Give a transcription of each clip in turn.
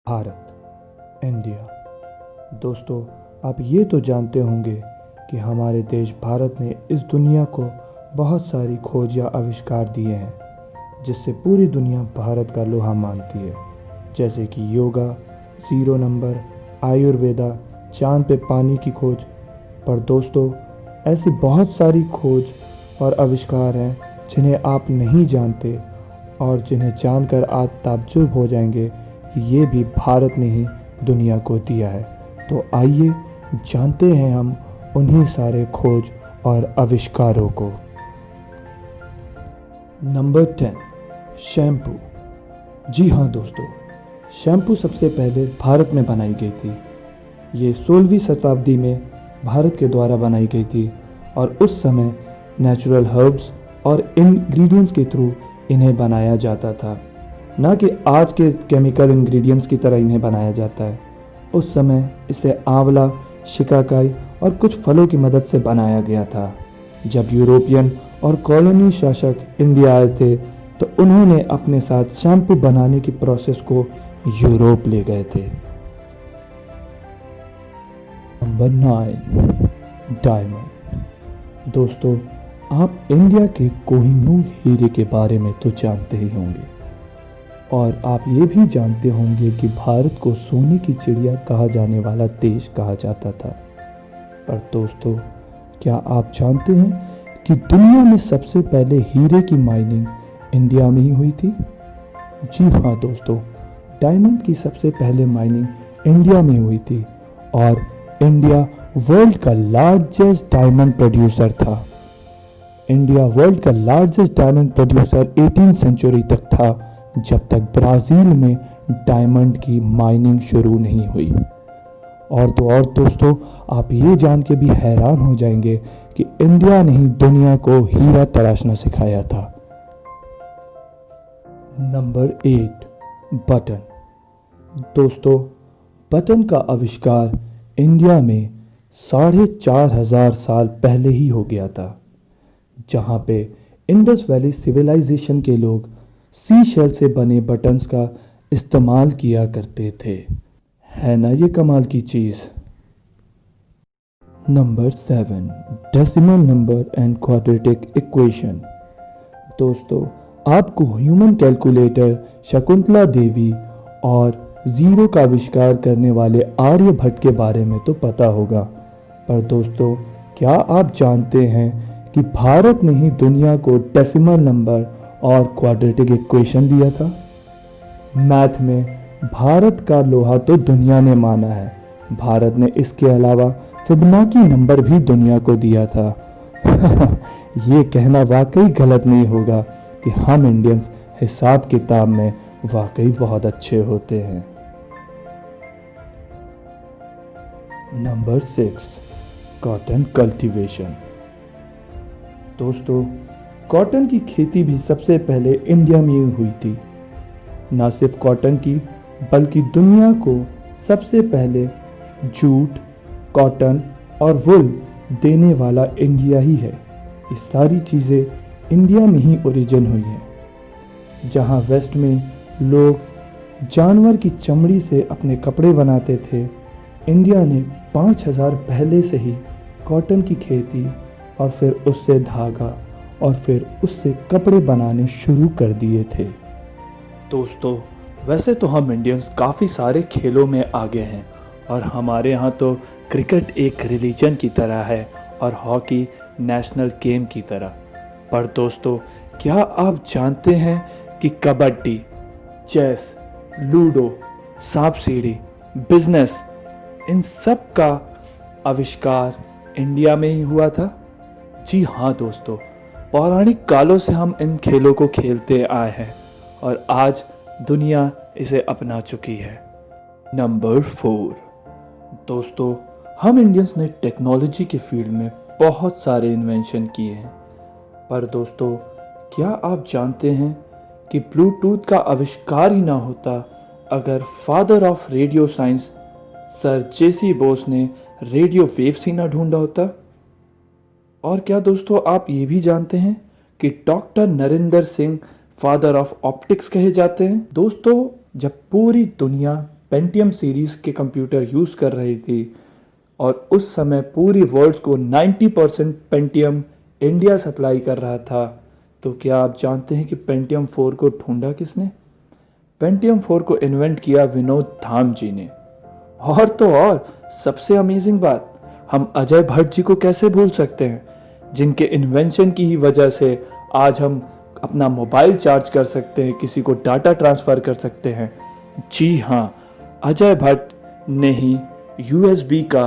Bharat, India. दोस्तों, आप ये तो जानते होंगे कि हमारे देश भारत ने इस दुनिया को बहुत सारी खोज या आविष्कार दिए हैं जिससे पूरी दुनिया भारत का लोहा मानती है, जैसे कि योगा, ज़ीरो नंबर, आयुर्वेदा, चांद पे पानी की खोज। पर दोस्तों, ऐसी बहुत सारी खोज और आविष्कार हैं जिन्हें आप नहीं जानते और जिन्हें जानकर आप ताज्जुब हो जाएंगे कि ये भी भारत ने ही दुनिया को दिया है। तो आइए जानते हैं हम उन्हीं सारे खोज और आविष्कारों को। Number 10, shampoo. जी हाँ दोस्तों, शैम्पू सबसे पहले भारत में बनाई गई थी। ये 16वीं शताब्दी में भारत के द्वारा बनाई गई थी और उस समय नेचुरल हर्ब्स और इंग्रेडिएंट्स के थ्रू इन्हें बनाया जाता था, ना कि आज के केमिकल इंग्रेडिएंट्स की तरह इन्हें बनाया जाता है। उस समय इसे आंवला, शिकाकाई और कुछ फलों की मदद से बनाया गया था। जब यूरोपियन और कॉलोनी शासक इंडिया आए थे तो उन्होंने अपने साथ शैम्पू बनाने की प्रोसेस को यूरोप ले गए थे। Number 9, diamond. दोस्तों, आप इंडिया के कोहिनूर हीरे के बारे में तो जानते ही होंगे और आप ये भी जानते होंगे कि भारत को सोने की चिड़िया कहा जाने वाला देश कहा जाता था। पर दोस्तों, क्या आप जानते हैं कि दुनिया में सबसे पहले हीरे की माइनिंग इंडिया में ही हुई थी? जी हाँ दोस्तों, डायमंड की सबसे पहले माइनिंग इंडिया में हुई थी और इंडिया वर्ल्ड का लार्जेस्ट डायमंड प्रोड्यूसर था। इंडिया वर्ल्ड का लार्जेस्ट डायमंड प्रोड्यूसर 18वीं सेंचुरी तक था, जब तक ब्राज़ील में डायमंड की माइनिंग शुरू नहीं हुई। और तो और दोस्तों, आप ये जान के भी हैरान हो जाएंगे कि इंडिया ने ही दुनिया को हीरा तराशना सिखाया था। Number 8, button. दोस्तों, बटन का आविष्कार इंडिया में 4,500 साल पहले ही हो गया था, जहाँ पे इंडस वैली सिविलाइजेशन के लोग सी शेल से बने बटन्स का इस्तेमाल किया करते थे। है ना ये कमाल की चीज़। Number 7, decimal number and quadratic equation. दोस्तों, आपको ह्यूमन कैलकुलेटर शकुंतला देवी और ज़ीरो का आविष्कार करने वाले आर्यभट्ट के बारे में तो पता होगा, पर दोस्तों, क्या आप जानते हैं कि भारत ने ही दुनिया को डेसिमल नंबर और क्वाड्रेटिक इक्वेशन दिया था? मैथ में भारत का लोहा तो दुनिया ने माना है। भारत ने इसके अलावा फिबोनाची नंबर भी दुनिया को दिया था। ये कहना वाकई गलत नहीं होगा कि हम इंडियंस हिसाब किताब में वाकई बहुत अच्छे होते हैं। Number 6, cotton cultivation. दोस्तों, कॉटन की खेती भी सबसे पहले इंडिया में ही हुई थी। ना सिर्फ कॉटन की, बल्कि दुनिया को सबसे पहले जूट, कॉटन और वुल देने वाला इंडिया ही है। ये सारी चीज़ें इंडिया में ही ओरिजिन हुई हैं। जहाँ वेस्ट में लोग जानवर की चमड़ी से अपने कपड़े बनाते थे, इंडिया ने 5,000 पहले से ही कॉटन की खेती और फिर उससे धागा और फिर उससे कपड़े बनाने शुरू कर दिए थे। दोस्तों, वैसे तो हम इंडियंस काफ़ी सारे खेलों में आगे हैं और हमारे यहाँ तो क्रिकेट एक रिलीजन की तरह है और हॉकी नेशनल गेम की तरह। पर दोस्तों, क्या आप जानते हैं कि कबड्डी, चेस, लूडो, सांप सीढ़ी, बिजनेस, इन सब का आविष्कार इंडिया में ही हुआ था? जी हाँ दोस्तों, पौराणिक कालों से हम इन खेलों को खेलते आए हैं और आज दुनिया इसे अपना चुकी है। नंबर 4, दोस्तों, हम इंडियंस ने टेक्नोलॉजी के फील्ड में बहुत सारे इन्वेंशन किए हैं। पर दोस्तों, क्या आप जानते हैं कि ब्लूटूथ का आविष्कार ही ना होता अगर father of radio science sir JC Bose ने रेडियो वेव्स ही ना ढूंढा होता? और क्या दोस्तों, आप ये भी जानते हैं कि doctor Narendra Singh father of optics कहे जाते हैं? दोस्तों, जब पूरी दुनिया पेंटियम सीरीज़ के कंप्यूटर यूज़ कर रही थी और उस समय पूरी वर्ल्ड को 90% पेंटियम इंडिया सप्लाई कर रहा था। तो क्या आप जानते हैं कि पेंटियम 4 को ढूंढा किसने? पेंटियम 4 को इन्वेंट किया विनोद धाम जी ने। और तो और सबसे अमेजिंग बात, हम अजय भट्ट जी को कैसे भूल सकते हैं, जिनके इन्वेंशन की ही वजह से आज हम अपना मोबाइल चार्ज कर सकते हैं, किसी को डाटा ट्रांसफ़र कर सकते हैं। जी हाँ, अजय भट्ट ने ही USB का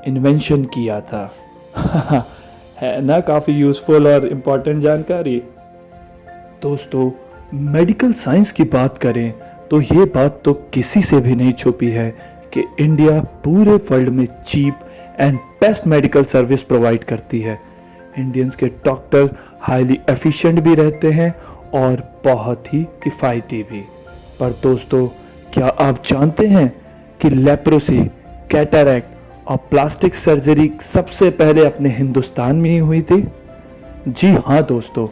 इन्वेंशन किया था। है ना काफ़ी यूज़फुल और इम्पॉर्टेंट जानकारी। दोस्तों, मेडिकल साइंस की बात करें तो ये बात तो किसी से भी नहीं छुपी है कि इंडिया पूरे वर्ल्ड में cheap and best medical service provide करती है। इंडियंस के डॉक्टर हाईली एफिशिएंट भी रहते हैं और बहुत ही किफ़ायती भी। पर दोस्तों, क्या आप जानते हैं कि लेप्रोसी, कैटरैक्ट और प्लास्टिक सर्जरी सबसे पहले अपने हिंदुस्तान में ही हुई थी? जी हाँ दोस्तों,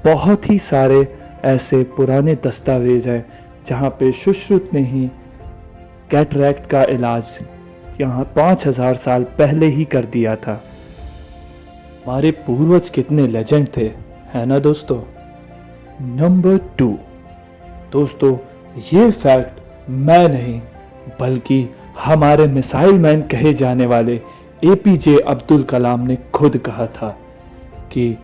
बहुत ही सारे ऐसे पुराने दस्तावेज हैं जहाँ पे सुश्रुत ने ही कैटरैक्ट का इलाज यहाँ 5000 साल पहले ही कर दिया था। हमारे पूर्वज कितने लेजेंड थे, है ना दोस्तों। नंबर 2, दोस्तों ये फैक्ट मैं नहीं बल्कि हमारे मिसाइल मैन कहे जाने वाले APJ अब्दुल कलाम ने खुद कहा था कि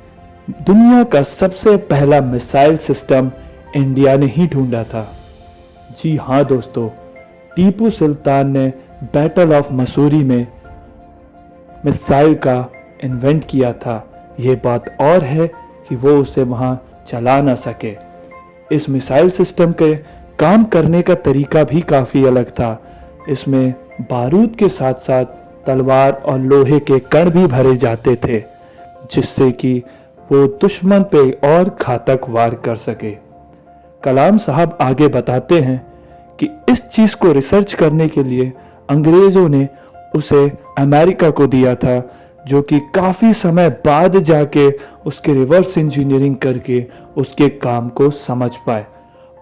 दुनिया का सबसे पहला मिसाइल सिस्टम इंडिया ने ही ढूंढा था। जी हाँ दोस्तों, टीपू सुल्तान ने बैटल ऑफ मसूरी में मिसाइल का इन्वेंट किया था। ये बात और है कि वो उसे वहाँ चला ना सके। इस मिसाइल सिस्टम के काम करने का तरीका भी काफ़ी अलग था। इसमें बारूद के साथ साथ तलवार और लोहे के कण भी भरे जाते थे, जिससे कि वो दुश्मन पे और घातक वार कर सके। कलाम साहब आगे बताते हैं कि इस चीज़ को रिसर्च करने के लिए अंग्रेज़ों ने उसे अमेरिका को दिया था, जो कि काफ़ी समय बाद जाके उसके रिवर्स इंजीनियरिंग करके उसके काम को समझ पाए।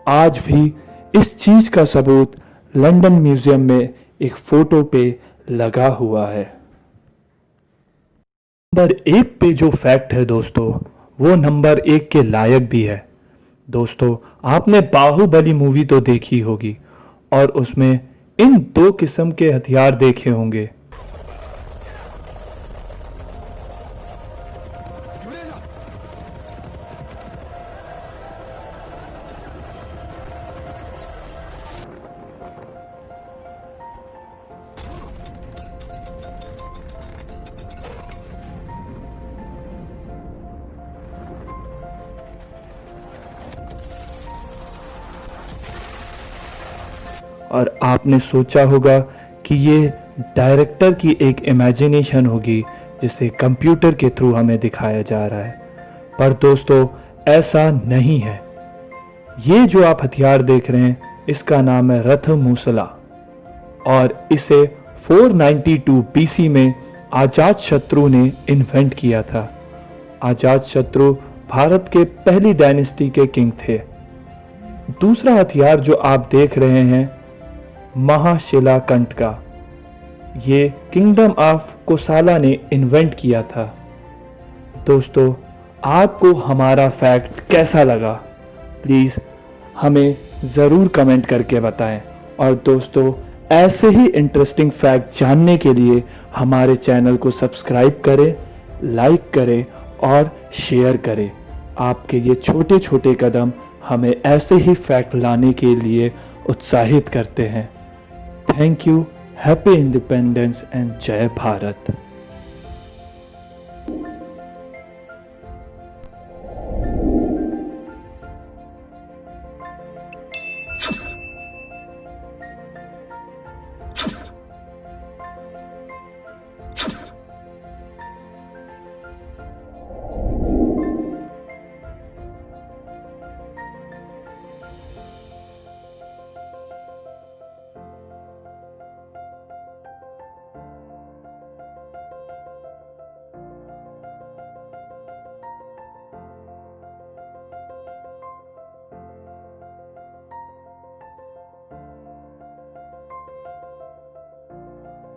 आज भी इस चीज़ का सबूत लंदन म्यूज़ियम में एक फ़ोटो पे लगा हुआ है। नंबर 1 पे जो फैक्ट है दोस्तों, वो नंबर 1 के लायक भी है। दोस्तों, आपने बाहुबली मूवी तो देखी होगी और उसमें इन 2 किस्म के हथियार देखे होंगे। और आपने सोचा होगा कि ये डायरेक्टर की एक इमेजिनेशन होगी जिसे कंप्यूटर के थ्रू हमें दिखाया जा रहा है। पर दोस्तों, ऐसा नहीं है। ये जो आप हथियार देख रहे हैं, इसका नाम है रथ मूसला और इसे 492 BC में अजात शत्रु ने इन्वेंट किया था। अजात शत्रु भारत के पहली डायनेस्टी के किंग थे। दूसरा हथियार जो आप देख रहे हैं, महाशिलाकंठ का, ये किंगडम ऑफ कोसाला ने इन्वेंट किया था। दोस्तों, आपको हमारा फैक्ट कैसा लगा, प्लीज़ हमें ज़रूर कमेंट करके बताएं। और दोस्तों, ऐसे ही इंटरेस्टिंग फैक्ट जानने के लिए हमारे चैनल को सब्सक्राइब करें, लाइक करें और शेयर करें। आपके ये छोटे छोटे कदम हमें ऐसे ही फैक्ट लाने के लिए उत्साहित करते हैं। Thank you, happy independence and जय भारत।